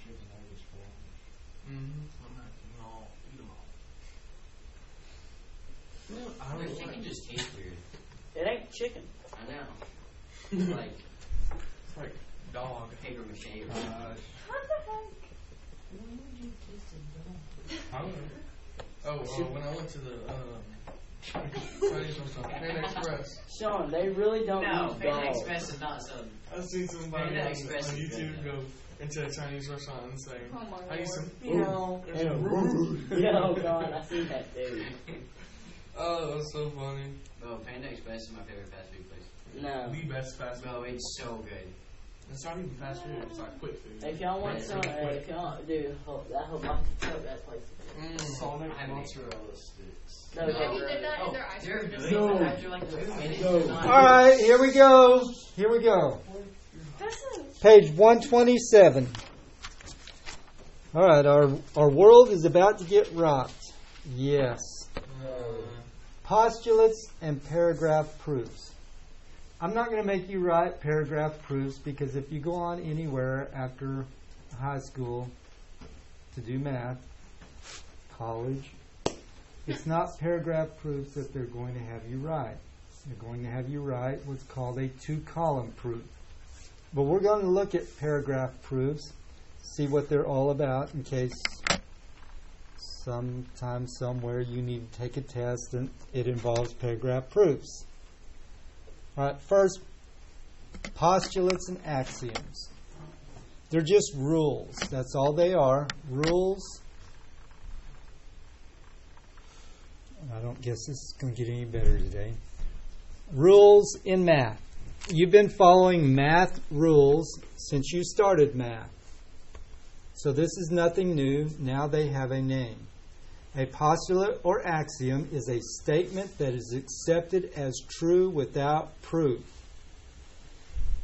chicken nuggets for them. I'm not eating all. Eat them all. I Their don't chicken like. just tastes weird. It ain't chicken. I know. It's like It's like dog. paper mache or Gosh. something. What the heck? I don't know. When I went to the Chinese restaurant, Panda Express, Sean, they really don't No, use Panda dogs. Express is not some. I seen somebody Panda on Express is YouTube good, go into a Chinese restaurant and say, Oh my I used lord. some, you know, Yeah, oh God, I seen that too. Oh, that was so funny. Bro, Panda Express is my favorite fast food place. No. The best fast food. Bro, it's so good. It's not even fast food, it's like quick food. If y'all want Yeah, some, if y'all do, I hope I can tell that place. Sonic I haven't mozzarella sticks. No, Have no, you did that in their ice They're cream? good. No. After like 2 minutes, No. they're not. All right, here we go. Here we go. Page 127. All right, our world is about to get rocked. Yes. Postulates and paragraph proofs. I'm not going to make you write paragraph proofs because if you go on anywhere after high school to do math, college, it's not paragraph proofs that they're going to have you write. They're going to have you write what's called a 2-column proof. But we're going to look at paragraph proofs, see what they're all about in case sometime somewhere you need to take a test and it involves paragraph proofs. All right, first, postulates and axioms. They're just rules. That's all they are. Rules. I don't guess this is going to get any better today. Rules in math. You've been following math rules since you started math. So this is nothing new. Now they have a name. A postulate or axiom is a statement that is accepted as true without proof.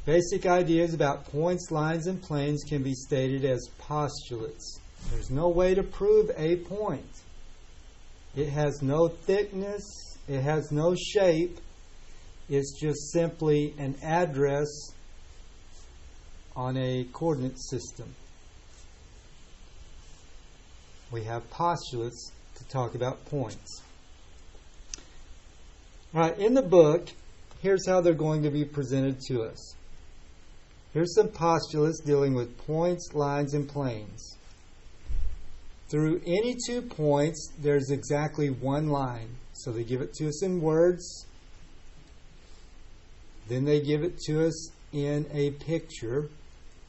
Basic ideas about points, lines, and planes can be stated as postulates. There's no way to prove a point. It has no thickness. It has no shape. It's just simply an address on a coordinate system. We have postulates to talk about points. All right, in the book, here's how they're going to be presented to us. Here's some postulates dealing with points, lines, and planes. Through any 2 points, there's exactly one line. So they give it to us in words. Then they give it to us in a picture.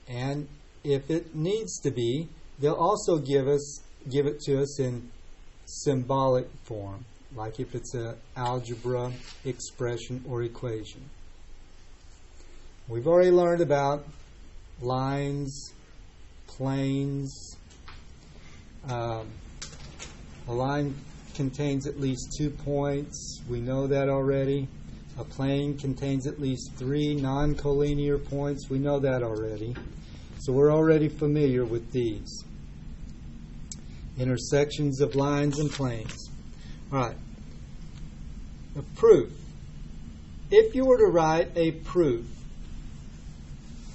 And if it needs to be, they'll also give it to us in symbolic form, like if it's an algebra expression or equation. We've already learned about lines, planes. A line contains at least 2 points. We know that already. A plane contains at least 3 non-collinear points. We know that already. So we're already familiar with these. Intersections of lines and planes. All right. A proof. If you were to write a proof,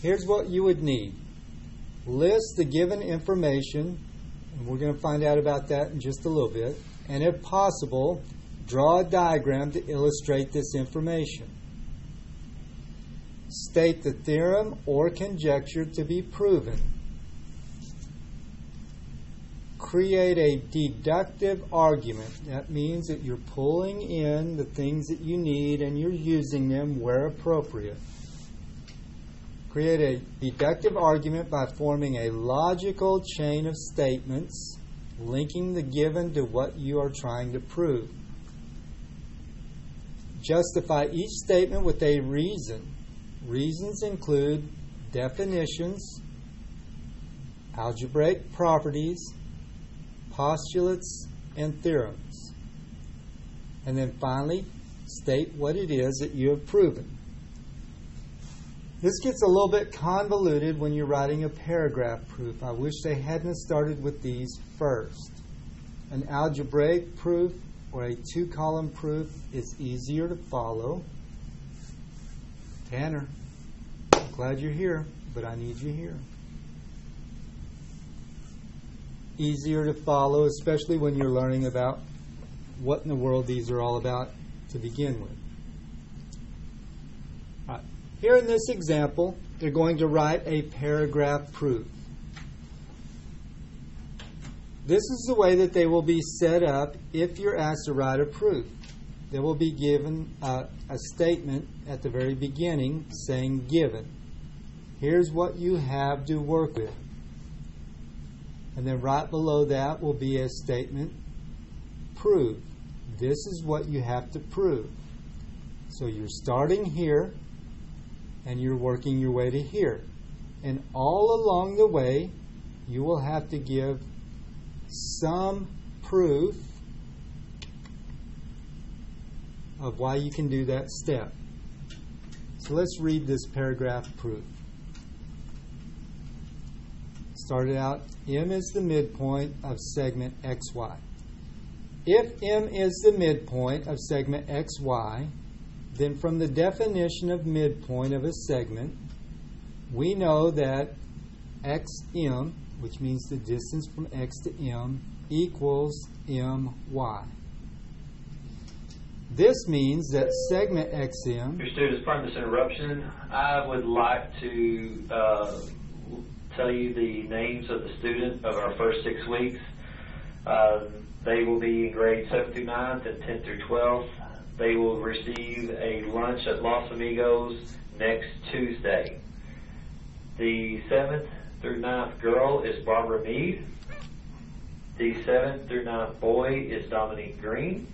here's what you would need. List the given information, and we're going to find out about that in just a little bit. And if possible, draw a diagram to illustrate this information. State the theorem or conjecture to be proven. Create a deductive argument. That means that you're pulling in the things that you need and you're using them where appropriate. Create a deductive argument by forming a logical chain of statements linking the given to what you are trying to prove. Justify each statement with a reason. Reasons include definitions, algebraic properties, postulates, and theorems. And then finally, state what it is that you have proven. This gets a little bit convoluted when you're writing a paragraph proof. I wish they hadn't started with these first. An algebraic proof or a 2-column proof is easier to follow. Tanner, I'm glad you're here, but I need you here. easier to follow, especially when you're learning about what in the world these are all about to begin with. All right. Here in this example, they're going to write a paragraph proof. This is the way that they will be set up if you're asked to write a proof. They will be given a statement at the very beginning saying given. Here's what you have to work with. And then right below that will be a statement, prove. This is what you have to prove. So you're starting here and you're working your way to here. And all along the way, you will have to give some proof of why you can do that step. So let's read this paragraph proof. Started out, M is the midpoint of segment XY. If M is the midpoint of segment XY, then from the definition of midpoint of a segment, we know that XM, which means the distance from X to M, equals MY. This means that segment XM... Your students, pardon this interruption. I would like to tell you the names of the students of our first 6 weeks. They will be in grades 7 through 9 and 10 through 12. They will receive a lunch at Los Amigos next Tuesday. The 7th through 9th girl is Barbara Mead. The 7th through 9th boy is Dominique Green.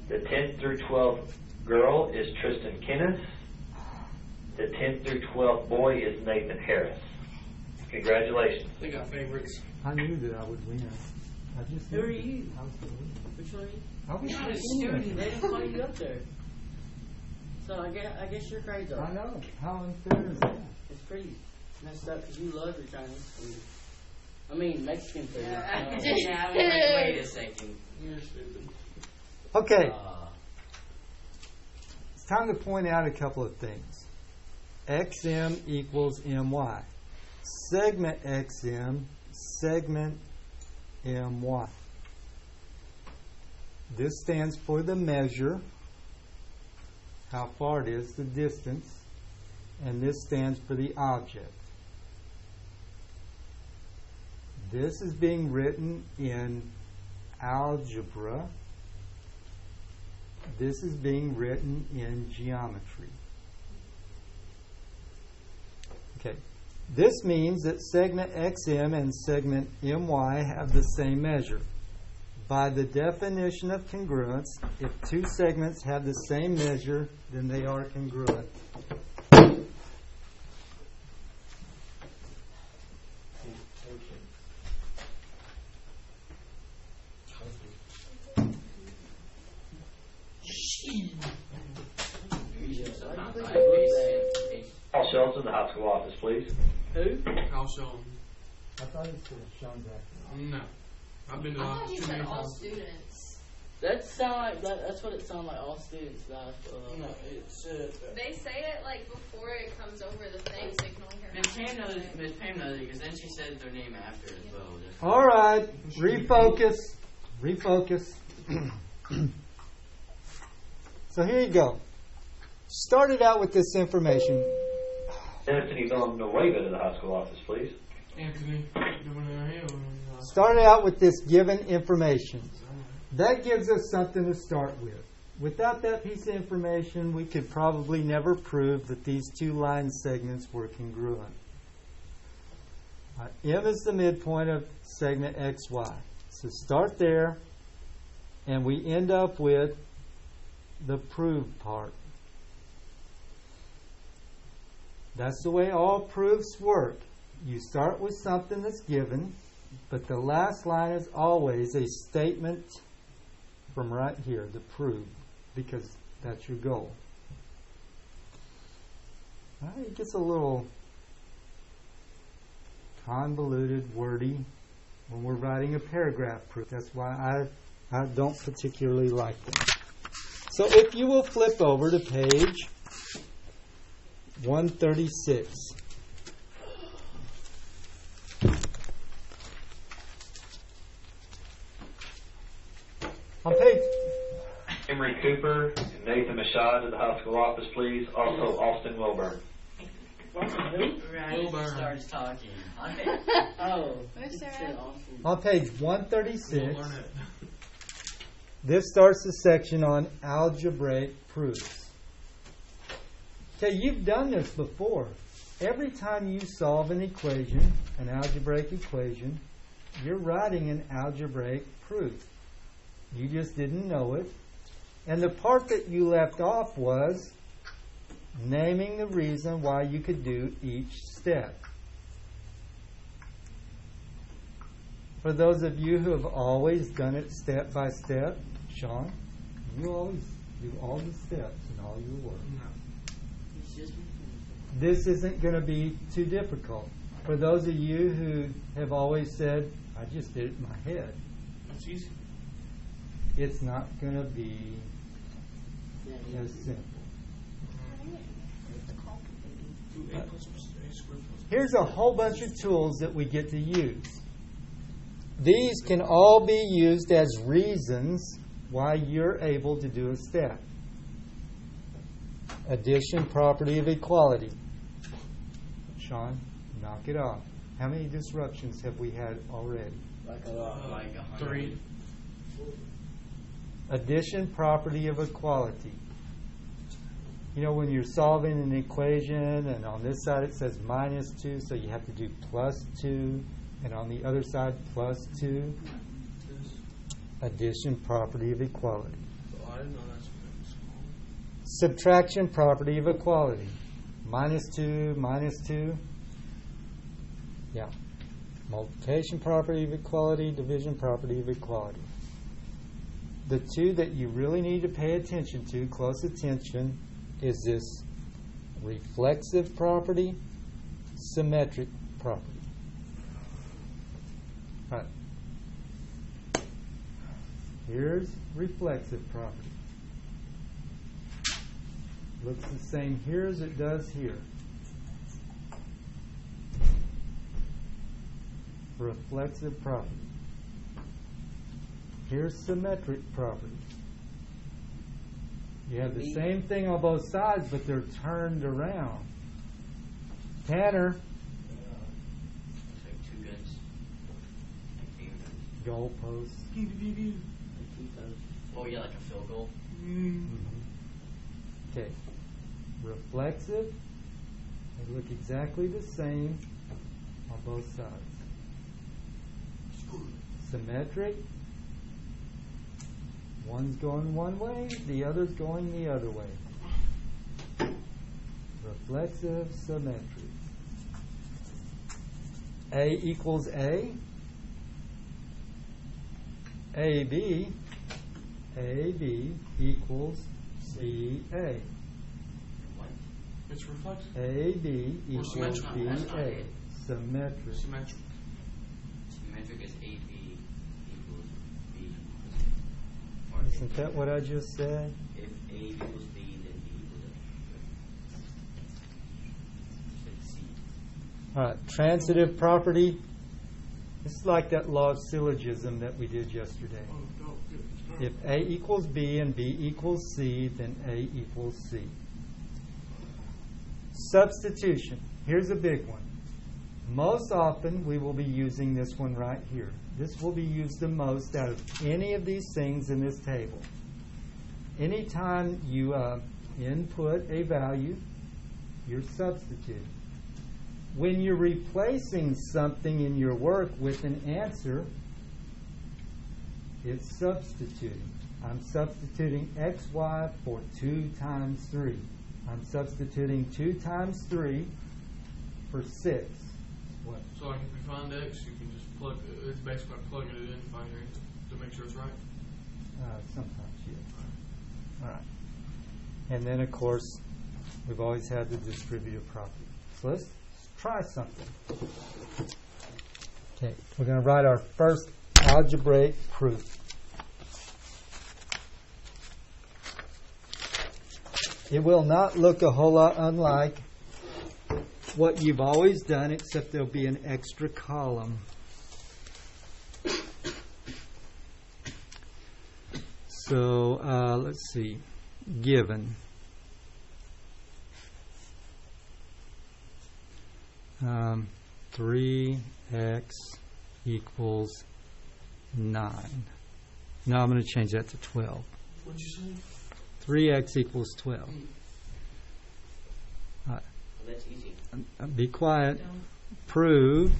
The 10th through 12th girl is Tristan Kenneth. The 10th through 12th boy is Nathan Harris. Congratulations. They got favorites. I knew that I would win. I just Who are knew you? I was going to win. Which one are you? I was You're not a just student. winning. They didn't call you up there. So I guess your grades are. I know. How unfair is that? It's pretty messed up because you love your Chinese food. I mean Mexican food. Yeah, wait a second. You're stupid. Okay. It's time to point out a couple of things. XM equals MY. Segment XM, segment MY. This stands for the measure, how far it is, the distance, and this stands for the object. This is being written in algebra. This is being written in geometry. Okay. This means that segment XM and segment MY have the same measure. By the definition of congruence, if two segments have the same measure, then they are congruent. Paul Shelton, the high school office, please. Who? I'll show them. I thought he said Sean Jackson. No. I've been to I the thought office you too said many all times. students. That's what it sounds like. All students. No, it's They say it like before it comes over the thing, so you can only hear Miss Pam knows it because then she said their name after as well. Just- All right, refocus. Refocus. So here you go. Started out with this information. Anthony Villanueva to the high school office, please. Anthony doing it here. Started out with this given information. That gives us something to start with. Without that piece of information, we could probably never prove that these two line segments were congruent. M is the midpoint of segment XY. So start there, and we end up with the prove part. That's the way all proofs work. You start with something that's given, but the last line is always a statement from right here, the prove, because that's your goal. Well, it gets a little convoluted, wordy when we're writing a paragraph proof. That's why I don't particularly like them. So if you will flip over to page 136. Henry Cooper and Nathan Mashad to the high school office, please. Also, Austin Wilburn. Right, Wilburn. starts talking. Oh. Where's you Sarah? said awesome. On page We'll 136, learn it. this starts the section on algebraic proofs. Okay, you've done this before. Every time you solve an equation, an algebraic equation, you're writing an algebraic proof. You just didn't know it. And the part that you left off was naming the reason why you could do each step. For those of you who have always done it step by step, Sean, you always do all the steps in all your work. It's just me. This isn't going to be too difficult. For those of you who have always said, I just did it in my head, That's easy. it's not going to be Yeah, as simple. 2a plus a squared plus. Here's a whole bunch of tools that we get to use. These can all be used as reasons why you're able to do a step. Addition, property of equality. Sean, knock it off. How many disruptions have we had already? Like a lot. Like 100. 3. Addition, property of equality. You know, when you're solving an equation and on this side it says minus 2, so you have to do plus 2, and on the other side plus 2. Addition, property of equality. Oh, I didn't know that's what it was. Subtraction, property of equality. Minus 2, minus 2. Yeah. Multiplication, property of equality. Division, property of equality. The two that you really need to pay attention to, close attention, is this reflexive property, symmetric property. All right. Here's reflexive property. Looks the same here as it does here. Reflexive property. Here's symmetric property. You have the same thing on both sides, but they're turned around. Tanner, It's like 2 guns. Like 8 guns. goalposts. Oh, yeah, like a field goal. Okay. Reflexive. They look exactly the same on both sides. Symmetric. One's going one way, the other's going the other way. Reflexive, symmetric. A equals A. AB. AB equals CA. What? It's reflexive. AB Or equals symmetrical. That's not BA. it. Symmetric. Symmetric. Symmetric is AB equals B. Or Isn't that what I just said? if A equals B, then B equals A. Said C. All right, transitive property. This is like that law of syllogism that we did yesterday. Oh, no. Good. If A equals B and B equals C, then A equals C. Substitution. Here's a big one. Most often we will be using this one right here. This will be used the most out of any of these things in this table. Anytime you input a value, you're substituting. When you're replacing something in your work with an answer, it's substituting. I'm substituting xy for 2 times 3. I'm substituting 2 times 3 for 6. What? So like if you find X, you can just plug it's basically like plugging it in, find your answer to make sure it's right. Sometimes, yes. All right. And then, of course, we've always had the distributive property. So let's try something. Okay, we're going to write our first algebraic proof. It will not look a whole lot unlike what you've always done, except there'll be an extra column. So let's see. Given. 3x equals 9. Now I'm going to change that to 12. What'd you say? 3x equals 12. Well, that's easy. Be quiet. Prove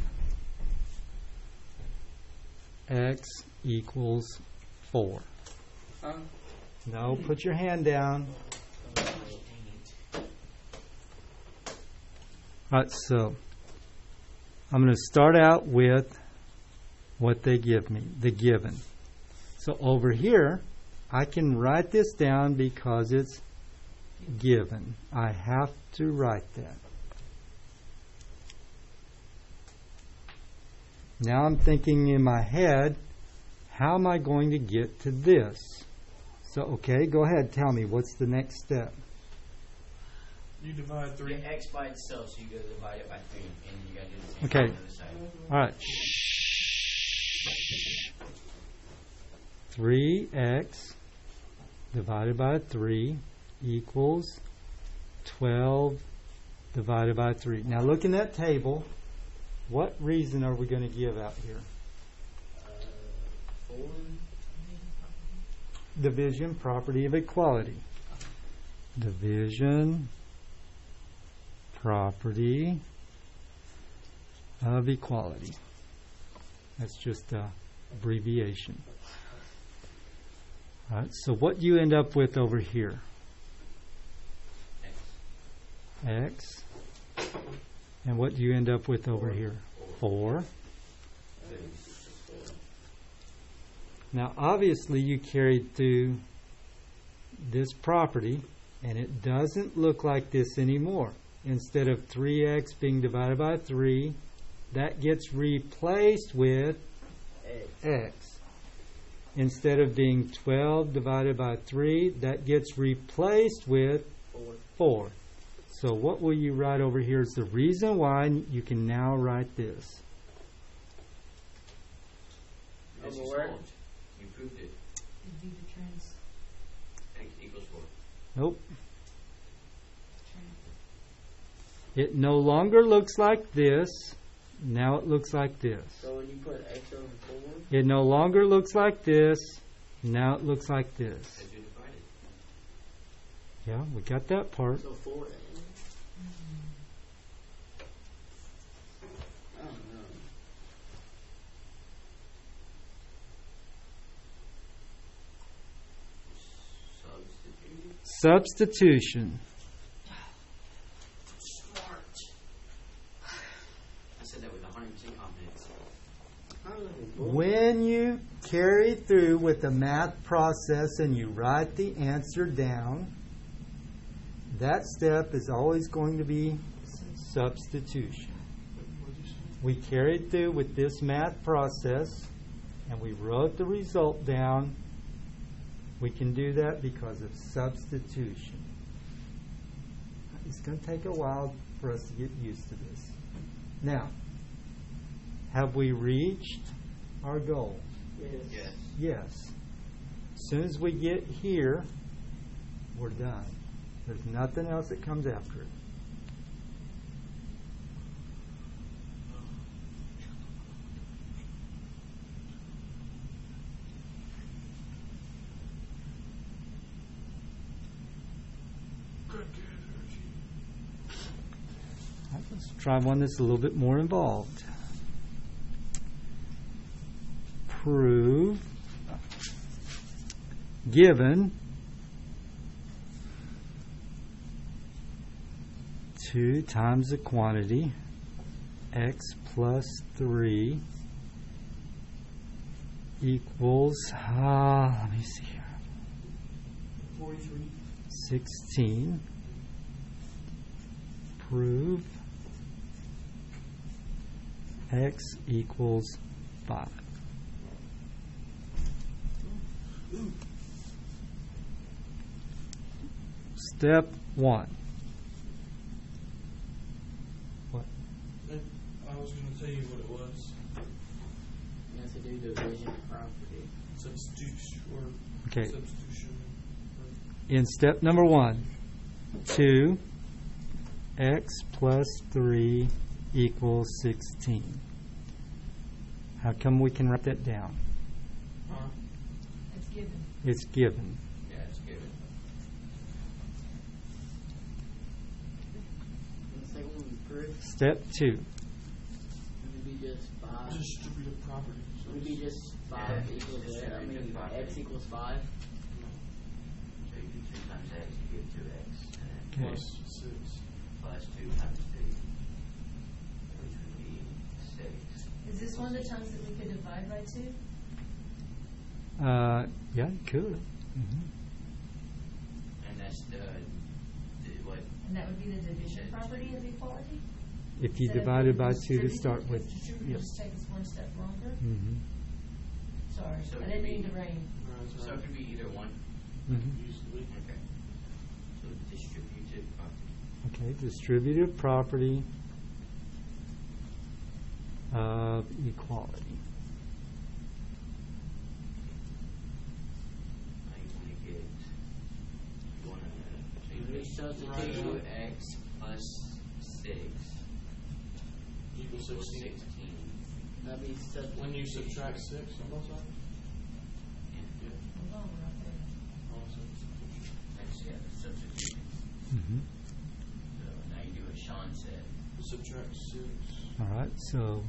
x equals 4. Huh? No, put your hand down. All right, so I'm going to start out with what they give me, the given. So over here, I can write this down because it's given. I have to write that. Now I'm thinking in my head, how am I going to get to this? So, okay, go ahead, tell me, what's the next step? You divide 3. Get x by itself, so you gotta divide it by 3, and you gotta do the same Okay. on the other side. All right. Shh. 3x divided by 3 equals 12 divided by 3. Now look in that table. What reason are we going to give out here? 4. Division, property of equality. Division, property of equality. That's just an abbreviation. All right, so what do you end up with over here? X. And what do you end up with over here? 4. Now, obviously, you carried through this property, and it doesn't look like this anymore. Instead of 3x being divided by 3, that gets replaced with x. Instead of being 12 divided by 3, that gets replaced with 4. So what will you write over here is the reason why you can now write this. This is Overwork. solved. You proved it. X equals 4. Nope. It no longer looks like this. Now it looks like this. So when you put x over 4, It no longer looks like this. Now it looks like this. Because you divided. Yeah, we got that part. so 4. I don't know. Substitute. Substitution. I said that with 100% confidence. I don't know. When you carry through with the math process and you write the answer down, that step is always going to be substitution. We carried through with this math process and we wrote the result down. We can do that because of substitution. It's going to take a while for us to get used to this. Now, have we reached our goal? Yes. Yes. Yes. As soon as we get here, we're done. There's nothing else that comes after it. Let's try one that's a little bit more involved. Prove given 2 times the quantity x plus 3 equals let me see here 43. 16. Prove x equals 5. Step 1. What? I was going to tell you what it was. You have to do division of property. Substitution or Okay. substitution. In step number 1, 2x plus 3 equals 16. How come we can write that down? Huh? It's given. It's given. Yeah, it's given. And the second one would be proof. Step 2, It would be just 5. Distributive property. It would be just 5 Yeah, equals that. I distributive mean, property. x equals 5. So you do 3 times x, you get 2x, and then Okay. Plus 6. plus 2 times 3, which would be 6. Is this one of the times that we could divide by 2? yeah, it could. Mhm. And that's the what? And that would be the division property of equality? If you Instead of divide it by being 2 to start distributive, with. if distributive Yes. just take us one step longer? Mhm. Sorry, So I it didn't would mean be- to rain. So it could be either one. Mhm. Easily. Okay. So distributive property. Okay, distributive property of equality. Now you want to get. You want to. So you Maybe get substitution. 2x plus 6 Equals equals 16. 16. That'd be substitution. When you subtract 6 on both sides? Yeah. Yeah. Hold on, we're not there. Oh, substitution. That's substitution. Mhm. So now you do what Sean said. Subtract 6. All right, so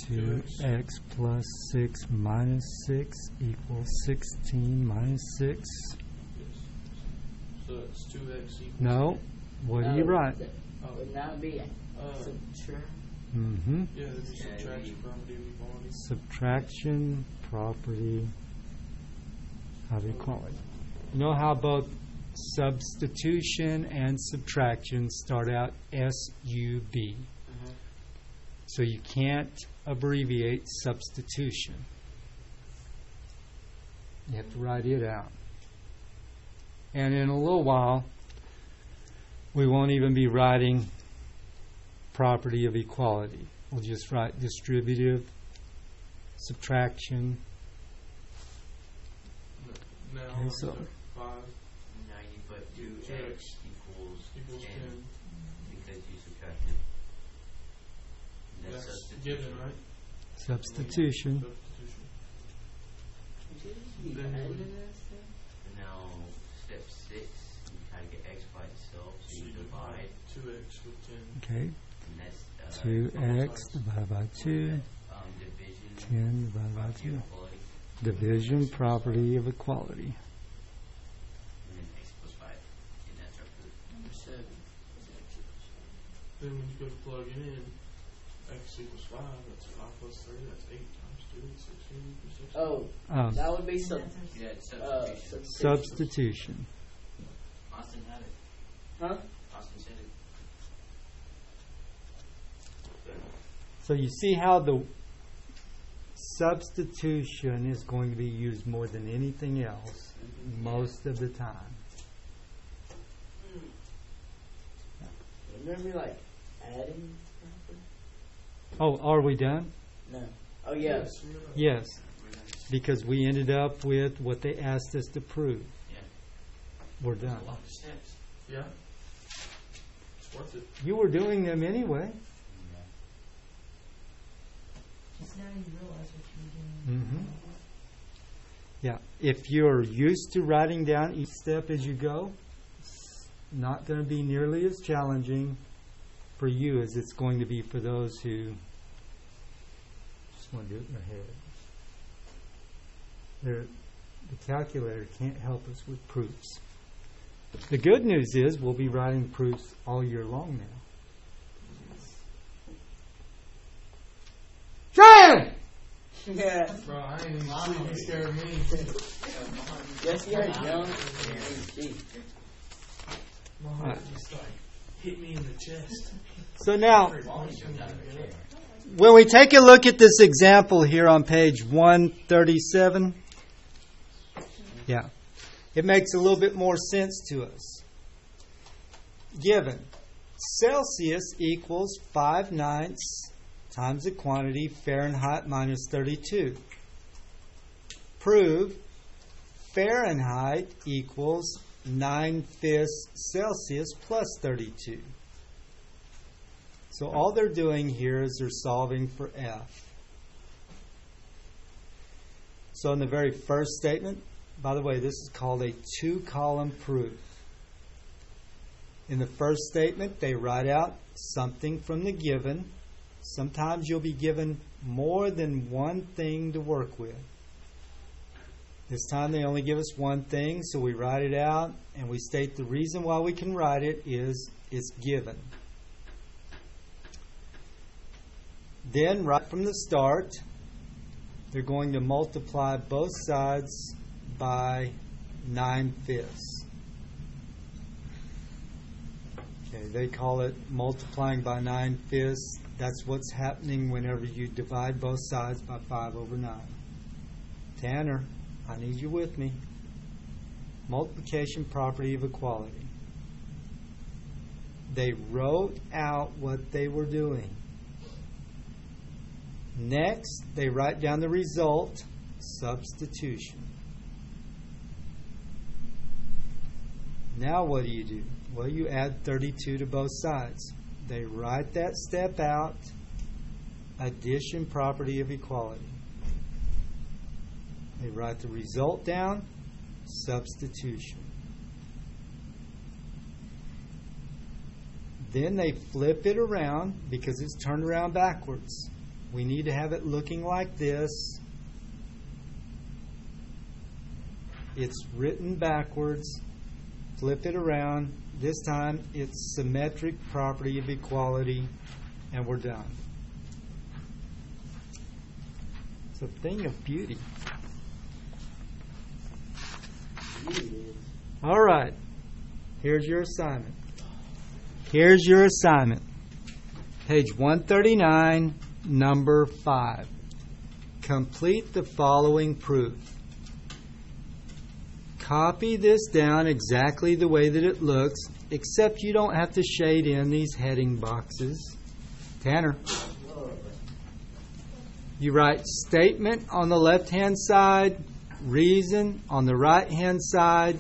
2x plus 6 minus 6 equals 16 minus 6. Yes. So it's 2x equals. No, what do you write? Oh. Would not be Uh, subtract. Mm-hmm. yeah, that'd be Yeah, subtraction you- property of equality. Subtraction property of equality. You know how both substitution and subtraction start out SUB. So you can't abbreviate substitution. You have to write it out. And in a little while, we won't even be writing property of equality. We'll just write distributive, subtraction. Now, Okay, so- 5 Now you put 2x 2x equals equals 10 10. because you subtracted. That's That's substitution. given, right? Substitution. Substitution. You Then added we- that stuff? And now step 6, you try to get x by itself, so So you divide, 2x with 10. Okay. and that's 2x divided by 2. division 10 divided by property 2. of equality, Division property of equality. and then x plus 5, and that's our proof. Number 7. Then when you go to plug it in, x equals 5, that's 5 plus 3, that's 8 times 2, 16 equals 16. Oh, that would be sub. Yeah, it's substitution. Substitution. Austin had it. Huh? Austin said it. So you see how the substitution is going to be used more than anything else most of the time. Wouldn't there be like adding? Oh, are we done? No. Oh yeah. Yes, we are. Yes, because we ended up with what they asked us to prove. Yeah. We're There's done. a lot of steps. Yeah. It's worth it. You were doing them anyway. Just now you realize what you were doing. Mm-hmm. Yeah, if you're used to writing down each step as you go, it's not going to be nearly as challenging for you as it's going to be for those who just want to do it in their head. The calculator can't help us with proofs. The good news is we'll be writing proofs all year long now. Shane! Yeah. Bro, I ain't even sleep. You scared me. Yes, you are young. Gee. My heart just like hit me in the chest. So now, Molly jumped out of her chair. when we take a look at this example here on page 137, yeah, it makes a little bit more sense to us. Given Celsius equals 5/9 times the quantity Fahrenheit minus 32. Prove Fahrenheit equals 9/5 Celsius plus 32. So all they're doing here is they're solving for F. So in the very first statement, by the way, this is called a two-column proof. In the first statement, they write out something from the given. Sometimes you'll be given more than one thing to work with. This time they only give us one thing, so we write it out and we state the reason why we can write it is it's given. Then right from the start, they're going to multiply both sides by 9/5. Okay, they call it multiplying by 9/5. That's what's happening whenever you divide both sides by 5/9. Tanner, I need you with me. Multiplication property of equality. They wrote out what they were doing. Next, they write down the result, substitution. Now what do? Well, you add 32 to both sides. They write that step out, addition property of equality. They write the result down, substitution. Then they flip it around because it's turned around backwards. We need to have it looking like this. It's written backwards. Flip it around. This time it's symmetric property of equality, and we're done. It's a thing of beauty. All right. Here's your assignment. Here's your assignment. Page 139, number 5. Complete the following proof. Copy this down exactly the way that it looks, except you don't have to shade in these heading boxes. Tanner. You write statement on the left-hand side, reason on the right-hand side.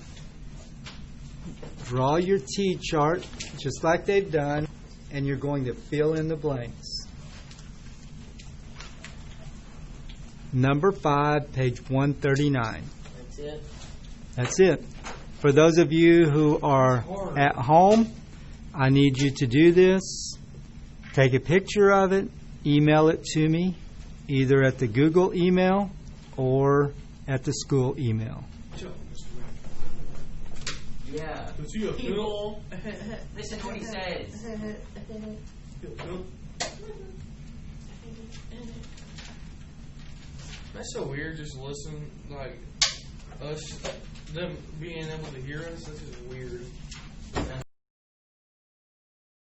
Draw your T-chart, just like they've done, and you're going to fill in the blanks. Number 5, page 139. That's it. That's it. For those of you who are at home, I need you to do this. Take a picture of it, email it to me, either at the Google email or at the school email. Yeah. But you a Phil? Listen to what he says. That's so weird. Just listen, like us, them being able to hear us. This is weird.